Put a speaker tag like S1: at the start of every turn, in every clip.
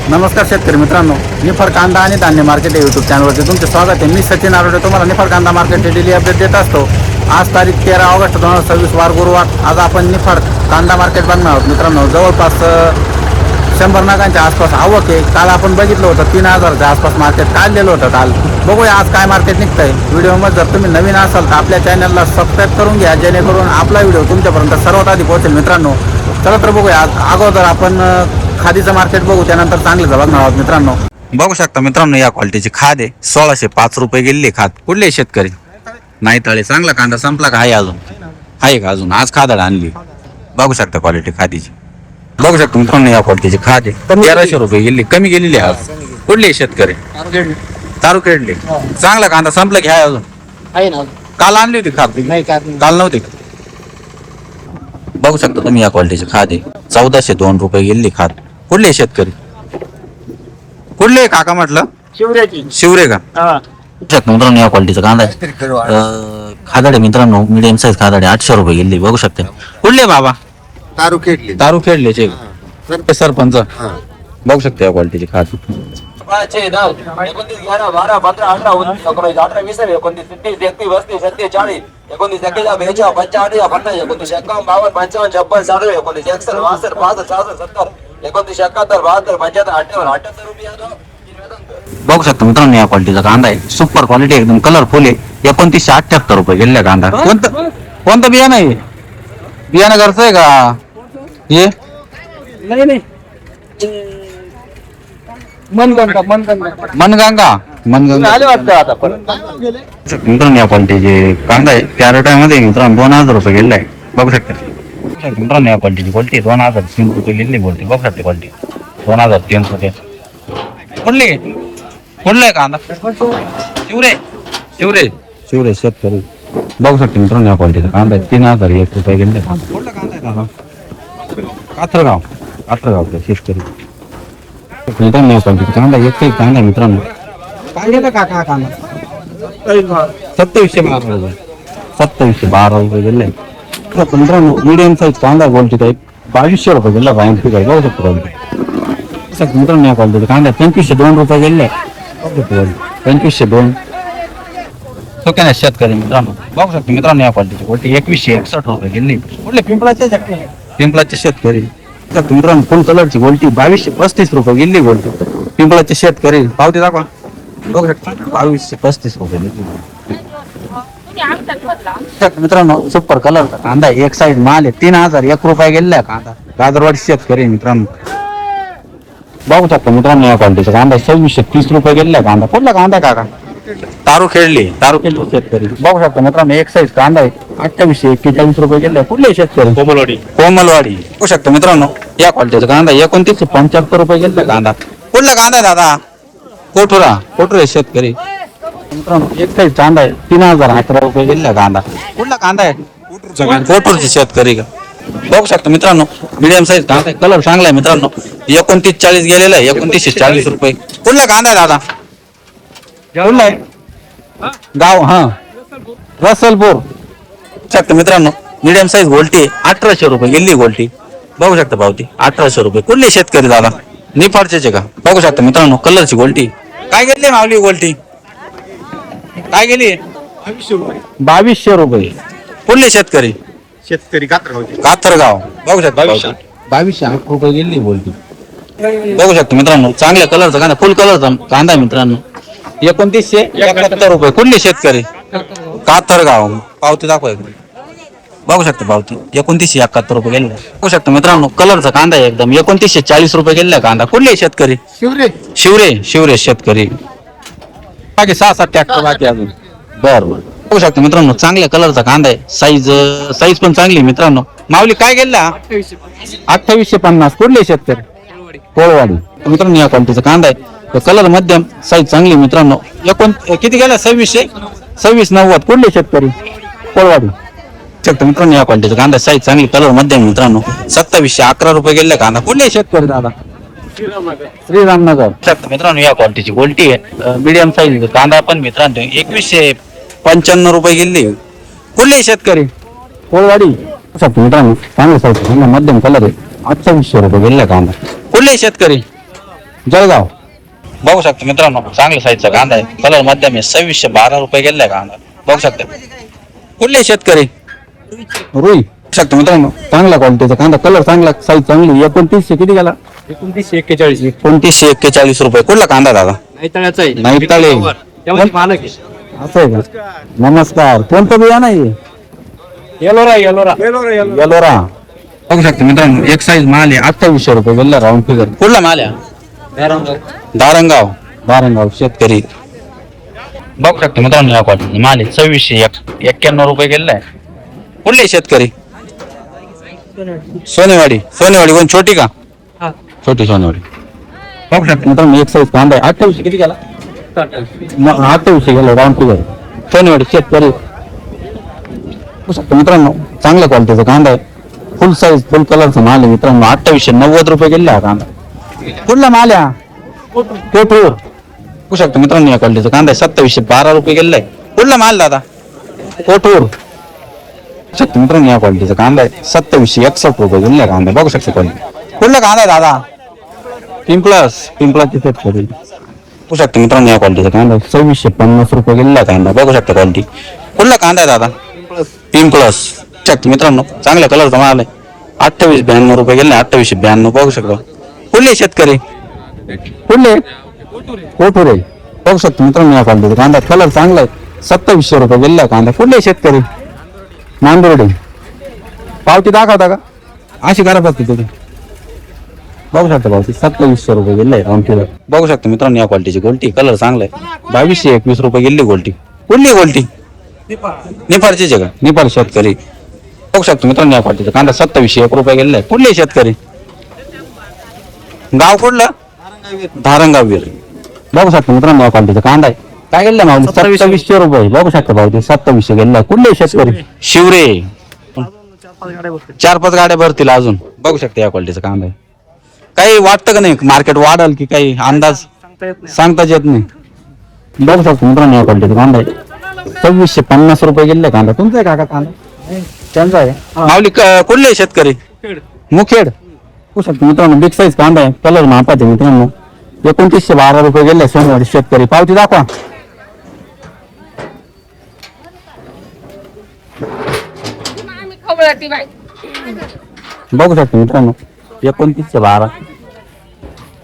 S1: नमस्कार शेतकरी मित्रांनो, निफाड कांदा आणि धान्य मार्केट या यूट्यूब चॅनलवरती तुमचे स्वागत आहे. मी सचिन आरोडे तुम्हाला निफाड कांदा मार्केट डेली अपडेट देत असतो. आज तारीख 13 ऑगस्ट 2026 वार गुरुवार. आज आपण निफाड कांदा मार्केट बघणार आहोत. मित्रांनो, जवळपास 100 नागांच्या आसपास आवक आहे. काल आपण बघितलं होतं 3000च्या आसपास मार्केट काढलेलं होतं. काल बघूया आज काय मार्केट निघतंय. व्हिडिओमध्ये जर तुम्ही नवीन असाल तर आपल्या चॅनलला सबस्क्राईब करून घ्या, जेणेकरून आपला व्हिडिओ तुमच्यापर्यंत सर्वात आधी पोहोचेल. मित्रांनो, चला तर बघूया. अगोदर आपण खादीचं मार्केट बघू, त्यानंतर चांगलं बघणार आहोत. मित्रांनो, बघू शकता मित्रांनो, या क्वालिटीची खाद आहे. 1605 रुपये गेलेली खाद. कुठले शेतकरी नाही तळे. चांगला कांदा संपला का? आहे अजून आहे का? अजून आज खाद आणली. बघू शकता क्वालिटी खादीची. बघू शकता मित्रांनो, या क्वालिटीची खाद आहे. 1300 रुपये गेली. कमी गेलेली आज. कुठले शेतकरी? तारू खेळले. चांगला कांदा संपला की आहे अजून?
S2: आहे ना.
S1: काल आणली होती खाद?
S2: नाही
S1: काल नव्हती. बघू शकता तुम्ही, या क्वालिटीची खाद आहे. 1402 रुपये गेलेली खाद. कुठले शेतकरी? कुठले काका म्हटलं? शिवरे का? मित्रांनो, या क्वालिटीचा कांदा आहे. खादाडे मित्रांनो, मिडियम साईज खादाडे 800 रुपये गेली. बघू शकता. कुठले बाबा?
S3: तारू खेळली.
S1: तारू खेळले सरपंच. बघू शकता या क्वालिटीची खाद.
S4: 19, 11, 12, 15, 18, 19, 19, 18, 20, 29, 30, 31, 32, 33, 40, 19, 41, 42, 45, 50, 19, 51, 55, 56, 57, 19, 61, 62, 65, 66, 70, 19, 71, 72, 75, 78 रुपये.
S1: बघू शकता मित्रांनो, या क्वालिटीचा कांदा आहे. सुपर क्वालिटी, एकदम कलरफुल आहे. 2978 रुपये गेलेला कांदा. कोणतं बियाणं आहे? बियाणं घरचं आहे का हे?
S2: नाही
S1: मनगंगा
S2: आले वाटतं आता
S1: मित्रांनो, या क्वालिटीचे कांदा आहे. कॅरेटामध्ये मित्रांनो 2000 रुपये गेलेला आहे. बघू शकता मित्रांनो, या क्वालिटीची क्वालिटी 2003 रुपये गेलेली बोलते. बघू शकता क्वालिटी 2003 रुपये. कुठले कांदा? शिवरे शेतकरी. बघू शकता मित्रांनो, या क्वालिटीचा कांदा आहे. 3001 रुपये गेले कांदा. कुठला कांदा आहे दादा? कात्रगावचा शेतकरी. मित्रांनो, या क्वालिटीचा कांदा एकही कांदा मित्रांनो. काय घेता काका कांदा? 2712 रुपये. 2712 रुपये गेले. मित्रांनो, मिडियम साईज कांदा क्वालिटीचा एक 2200 रुपये गेला. बघू शकतो क्वालिटी. मित्रांनो, या क्वालिटीचा कांदा 2502 रुपये गेले. 2502 सोक्याने शेतकरी मित्रांनो. बघू शकतो मित्रांनो, या क्वालिटीची क्वालिटी 2161 रुपये गेली. कुठले? पिंपळाचे शेतकरी. मित्रांनो, फुल कलरची क्वालिटी 2235 रुपये गेली. क्वालिटी पिंपळाचे शेतकरी. पावती दाखवा. बघू शकता 2235 रुपये गेली. मित्रांनो, सुपर कलरचा कांदा एक साईड माल आहे. 3001 रुपये गेलेला कांदा. गाजरवाडी शेतकरी मित्रांनो. बघू शकता मित्रांनो, या क्वालिटीचा कांदा 2630 रुपये गेलेला कांदा. कुठला कांदा काका? तारू खेळली शेतकरी. बघू शकता मित्रांनो, एक साईज कांदा आहे. 2841 रुपये गेले. कुठले शेतकरी? कोमलवाडी. बघू शकता मित्रांनो, या क्वालिटीचा कांदा 2975 रुपये गेले कांदा. कुठला कांदा आहे दादा? कोठुरा शेतकरी. मित्रांनो, एक साईज कांदा आहे. 3011 रुपये गेले कांदा. कुठला कांदा आहे? कोठूरचे शेतकरी का? बघू शकता मित्रांनो, मिडियम साईज कांदा आहे. कलर चांगला आहे मित्रांनो. 2940 गेलेला आहे. 2940 रुपये. कुठला कांदा आहे दादा? कुठला आहे गाव? रसलपूर. शकता मित्रांनो, मिडियम साईज गोल्टी 1800 रुपये गेली गोल्टी. बघू शकता पावती 1800 रुपये. कुठले शेतकरी दादा? निफाडचे का? बघू शकता मित्रांनो, कलरची गोल्टी काय गेली मावली? गोल्टी काय गेली? 2200 रुपये. कुठले शेतकरी? कात्रगाव. बघू शकता 2208 रुपये गेली गोल्टी. बघू शकता मित्रांनो, चांगल्या कलरचा कांदा, फुल कलरचा कांदा मित्रांनो. 2971 रुपये. कुठले शेतकरी? कात्रगाव. पावती दाखवा. बघू शकता पावती 2971 रुपये गेले. बघू शकता मित्रांनो, कलरचा कांदा आहे एकदम. 2940 रुपये गेलेला कांदा. कुठले शेतकरी? शिवरे शेतकरी. बाकी 6-7 ट्रॅक्टर बाकी अजून. बरं. बघू शकता मित्रांनो, चांगल्या कलरचा कांदा आहे. साईज पण चांगली मित्रांनो. माऊली काय गेला? 2850. कुठले शेतकरी? कोळवाडी. मित्रांनो, या क्वालिटीचा कांदा आहे. कलर मध्यम, साईज चांगली मित्रांनो. किती गेला? 2690. कुठले शेतकरी? कोळवाडी. शकता मित्रांनो, या क्वालिटीचा कांदा साईज चांगली, कलर मध्यम मित्रांनो. 2711 रुपये गेले कांदा. कुठले शेतकरी दादा? श्रीरामनगर. शकता मित्रांनो, या क्वालिटीची क्वालिटी आहे. मीडियम साईज कांदा पण मित्रांनो 2195 रुपये गेली. कुठले शेतकरी? कोळवाडी. मित्रांनो, चांगला साईज मध्यम कलर आहे. 2800 रुपये गेले कांदा. कुठले शेतकरी? जळगाव. बघू शकता मित्रांनो चांगल्या साईजचा कांदा आहे, कलर मध्यम आहे, 2612 रुपये गेलाय कांदा. बघू शकता. कुठले शेतकरी? रुई. शकता मित्रांनो चांगला क्वालिटीचा कांदा, कलर चांगला, साईज चांगली. 2900 किती गेला?
S2: 2941.
S1: 2941 रुपये. कुठला कांदा दादा?
S2: नाही तळ्याचा आहे.
S1: नाही तळे.
S2: त्यामध्ये मालक आहे.
S1: असं आहे का? नमस्कार. कोणतं बिया नाही?
S2: येलोरा.
S1: येलोरा. बघू शकता मित्रांनो एक साईज माल आहे, 2800 रुपये गेला राऊंड फिगर. कुठला माल आहे? दारंगाव शेतकरी. बघू शकता मित्रांनो या क्वालिटी माल आहे, 2691 रुपये गेलाय. कुठले शेतकरी? सोनेवाडी. कोण छोटी का? छोटी सोनेवाडी. बघू शकता मित्रांनो एक साईज कांदा आहे, 2800 किती गेला? 2800 गेला राऊंड फिगर. सोनेवाडी शेतकरी. बघू शकता मित्रांनो चांगल्या क्वालिटीचा कांदा आहे, फुल साईज फुल कलरचा माल आहे मित्रांनो. 2890 रुपये गेला हा कांदा. कुठला माल आहे? कोटूर. बघू शकता मित्रांनो या क्वालिटीचा कांदा आहे, 2712 रुपये गेलाय. कुठला माल दादा? कोटूर. शकता मित्रांनो या क्वालिटीचा कांदा आहे, 2761 रुपये गेला कांदा. बघू शकता क्वालिटी. कुठला कांदा आहे दादा? पिंपळाची शेतकरी. बघू शकता मित्रांनो या क्वालिटीचा कांदा आहे, 2650 रुपये गेला कांदा. बघू शकता क्वालिटी. कुठला कांदा आहे दादा? पिंपळस. शकता मित्रांनो चांगल्या कलरचा माल आहे, 2892 रुपये गेले. 2892. बघू शकतो. कुठले शेतकरी? कुठले? कोठुरे. बघू शकतो मित्रांनो या क्वालिटीचा कांदा, कलर चांगला आहे, 2700 रुपये गेला कांदा. कुठले शेतकरी? नांदुर्डी. पावती दाखवता का? अशी करा फक्त तुम्ही. बघू शकता पावती 2700 रुपये गेले राऊंड फिगर. बघू शकता मित्रांनो या क्वालिटीची गोल्टी, कलर चांगला आहे, 2221 रुपये गेली गोल्टी. कुठली गोल्टी? निफारची जगा. निफार शेतकरी. बघू शकतो मित्रांनो या क्वालिटीचा कांदा, 2701 रुपये गेलाय. कुठले शेतकरी? गाव कुठलं? धारणगावीर. बघू शकतो मित्रांनो या क्वालिटीचा कांदा आहे, काय गेला मावली? 2700 रुपये. बघू शकता भावती 2700 गेला. कुठले शेतकरी? शिवरे. 4-5 गाड्या भरतील अजून. बघू शकता या क्वालिटीचा कांदा आहे. काही वाटतं का नाही मार्केट वाढल की काही अंदाज सांगताच येत नाही. बघू शकतो मित्रांनो या क्वालिटीचा कांदा आहे, 2650 रुपये गेले कांदा. तुमचा आहे काका कांदा? त्यांचा आहे. माऊली कुठले शेतकरी? मुखेड. बघू शकतो मित्रांनो बिग साईज कांदा आहे, कलर मापाचे मित्रांनो. 2912 रुपये गेले सोनवाडी शेतकरी. पावती दाखवा. बघू शकतो मित्रांनो 2912.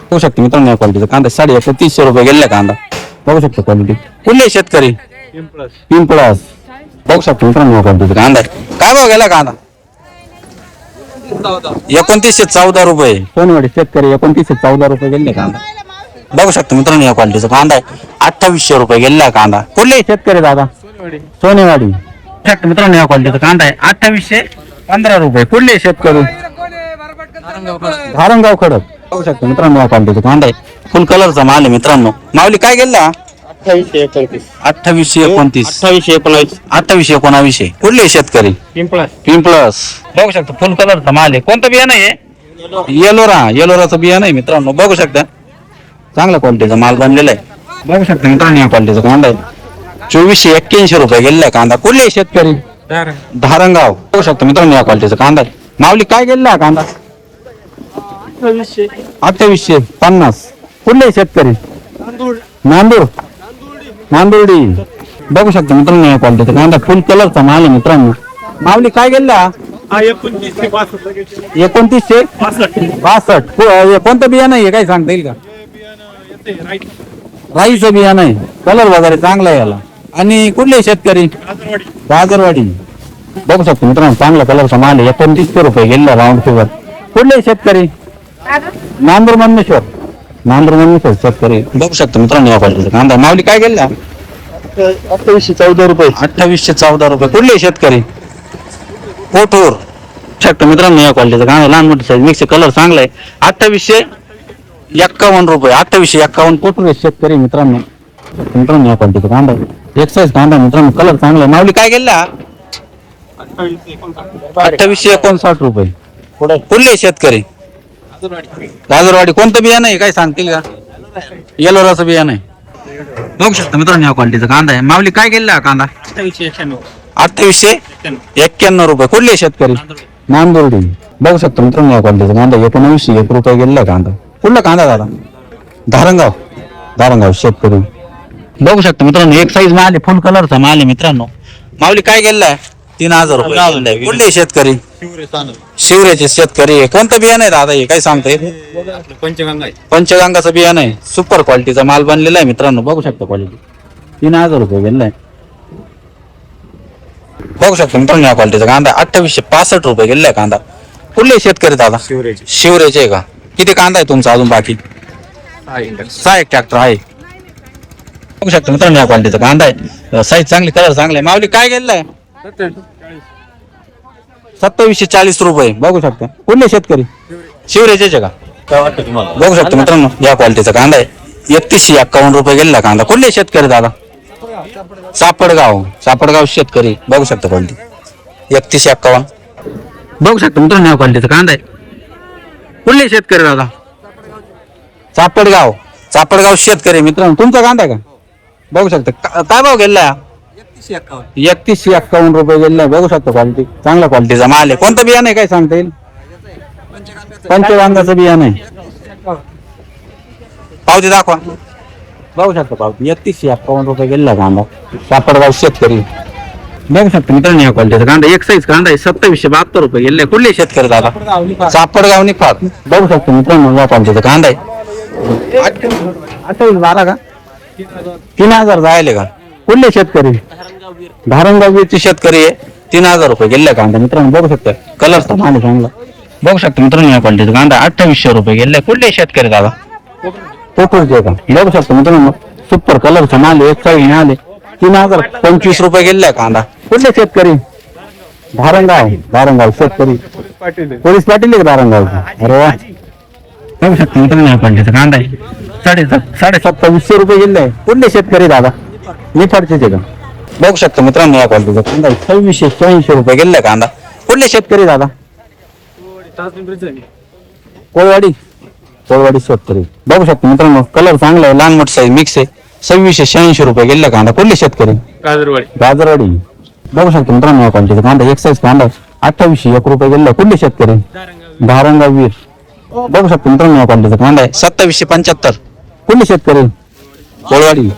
S1: बघू शकतो मित्रांनो या क्वालिटीचा कांदा, 350 रुपये गेले कांदा. बघू शकतो क्वालिटी. कुठले शेतकरी? पिंपळास. बघू शकतो मित्रांनो क्वालिटीचा कांदा आहे. काय भाव गेला कांदा? 2914 रुपये. सोनवाडी शेतकरी 2914 रुपये गेले कांदा. बघू शकतो मित्रांनो या क्वालिटीचा कांदा आहे, 2800 रुपये गेला कांदा. कुठले शेतकरी दादा? सोनेवाडी. शकतो मित्रांनो या क्वालिटीचा कांदा आहे, 2815 रुपये. कुठले शेतकरी? धारणगाव खडक. बघू शकतो मित्रांनो या क्वालिटीचा कांदा आहे, फुल कलरचा माल आहे मित्रांनो. माऊली काय गेला? 2829. 2819. कुठले शेतकरी? पिंपळस. बघू शकता फुल कलरचा माल आहे. कोणतं बियाणं आहे? येलोराचं बियाणं आहे मित्रांनो. बघू शकता चांगल्या क्वालिटीचा माल बनलेला आहे. बघू शकता मित्रांनो या क्वालिटीचा कांदा आहे, 2481 रुपये गेलेला कांदा. कुठले शेतकरी? धारणगाव. बघू शकता मित्रांनो या क्वालिटीचा कांदा आहे. माऊली काय गेला कांदा? 2850. कुठले शेतकरी? नांदुर्डी. बघू शकता मित्रांनो या क्वालिटीचा कांदा, फुल कलरचा माल आहे मित्रांनो. माऊली काय गेला? 2962. कोणतं बियाणं आहे काय सांगता येईल का? राईचं बियाणं आहे, कलर वगैरे चांगला आहे याला. आणि कुठले शेतकरी? गाजरवाडी. बघू शकतो मित्रांनो चांगला कलरचा माल आहे, 2900 रुपये गेला राऊंड फिगर. कुठले शेतकरी? नांदूर मनमेश्वर शेतकरी. बघू शकतो मित्रांनो या क्वालिटीचा कांदा. माऊली काय गेला? 2814 रुपये. 2814 रुपये. कुठले शेतकरी? कोठूर. शकतो मित्रांनो या क्वालिटीचा कांदा, लहान मोठी साईज मिक्स, कलर चांगला आहे, 2851 रुपये. 2851. कोठूर शेतकरी मित्रांनो. मित्रांनो या क्वालिटीचा कांदा एक साईज कांदा मित्रांनो, कलर चांगला आहे. माऊली काय गेला? 2859 रुपये. कुठले शेतकरी? गाजरवाडी. कोणतं बियाणं आहे काय सांगतील का? येलोराचं बियाणं आहे. बघू शकता मित्रांनो या क्वालिटीचा कांदा आहे. माऊली काय गेला कांदा? 2891 रुपये. कुठले शेतकरी? नांदुर्डी. बघू शकता मित्रांनो या क्वालिटीचा कांदा, 1901 रुपये गेला कांदा. कुठला कांदा दादा? धारणगाव शेतकरी. बघू शकता मित्रांनो एक साईज माल आहे, फुल कलरचा माल आहे मित्रांनो. माऊली काय गेलाय? 3,000 रुपये गेलाय. कुठले शेतकरी? शिवरेचे शेतकरी आहे. कोणतं बियाणं आहे दादा हे काय सांगता येईल?
S2: पंचगंगा आहे.
S1: पंचगंगाचं बियाणं आहे. सुपर क्वालिटीचा माल बनलेला आहे मित्रांनो. बघू शकता क्वालिटी. 3,000 रुपये गेलाय. बघू शकता मित्रांनो या क्वालिटीचा कांदा 2865 रुपये गेलाय कांदा. कुठले शेतकरी दादा? शिवरेचे आहे का? किती कांदा आहे तुमचा अजून बाकी? 6 एक ट्रॅक्टर आहे. बघू शकता मित्रांनो या क्वालिटीचा कांदा आहे. साईज चांगली, कलर चांगला आहे. माऊली काय गेलाय? 2740 रुपये. बघू शकता. कुठले शेतकरी? शिवरेचे का?
S2: काय वाटतं तुम्हाला?
S1: बघू शकता मित्रांनो या क्वालिटीचा कांदा आहे. 3151 रुपये गेला कांदा. कुठले शेतकरी दादा? सापडगाव शेतकरी. बघू शकता क्वालिटी 3151. बघू शकता मित्रांनो या क्वालिटीचा कांदा आहे. कुठले शेतकरी दादा? सापडगाव शेतकरी मित्रांनो. तुमचा कांदा आहे का? बघू शकता काय भाव गेलाय? 3151 रुपये गेलाय. बघू शकता क्वालिटी चांगल्या क्वालिटीचा माल आहे. कोणतं बियाणं आहे काय सांगता येईल? पंचगंगाचं बियाणं आहे. पावती दाखवा. बघू शकता पावती 3151 रुपये गेला कांदा. सापडगाव शेतकरी. बघू शकता मित्रांनो या क्वालिटीचा कांदा एक साईज कांदा आहे. 2772 रुपये गेले. कुठले शेतकरी दादा? सापडगाव निफाड. बघू शकता मित्रांनो या क्वालिटीचा कांदा आहे. 2812 का? 3,000 जायले का? कुठले शेतकरी? धारणगावचे शेतकरी आहे. 3,000 रुपये गेले कांदा मित्रांनो. बघू शकता कलरचा माल चांगला. बघू शकता मित्रांनो या क्वालिटीचा कांदा 2800 रुपये गेले. कुठले शेतकरी दादा? पोटूरचे का? बघू शकता मित्रांनो सुपर कलरचा माल एक साईज आले. 3,025 रुपये गेले कांदा. कुठले शेतकरी? धारणगाव शेतकरी. पोलीस पाटील आहे धारणगाव. अरे वा. बघू शकता मित्रांनो या क्वालिटीचा कांदा आहे. 2750 रुपये गेले. कुठले शेतकरी दादा? निफाडचे का? बघू शकता मित्रांनो या क्वालिटीचा कांदा 2680 रुपये गेले कांदा. कुठले शेतकरी दादा? कोळवाडी शेतकरी. बघू शकता मित्रांनो कलर चांगला आहे. लहान मोठ साईज मिक्स आहे. 2686 रुपये गेले कांदा. कुठले शेतकरी? गाजरवाडी. बघू शकता मित्रांनो या क्वालिटीचा कांदा एक साईज कांदा 2801 रुपये गेले. कुठले शेतकरी? धारणगाव वीर. बघू शकता मित्रांनो या क्वालिटीचा कांदा आहे 2775. कुठले शेतकरी? कोळवाडी.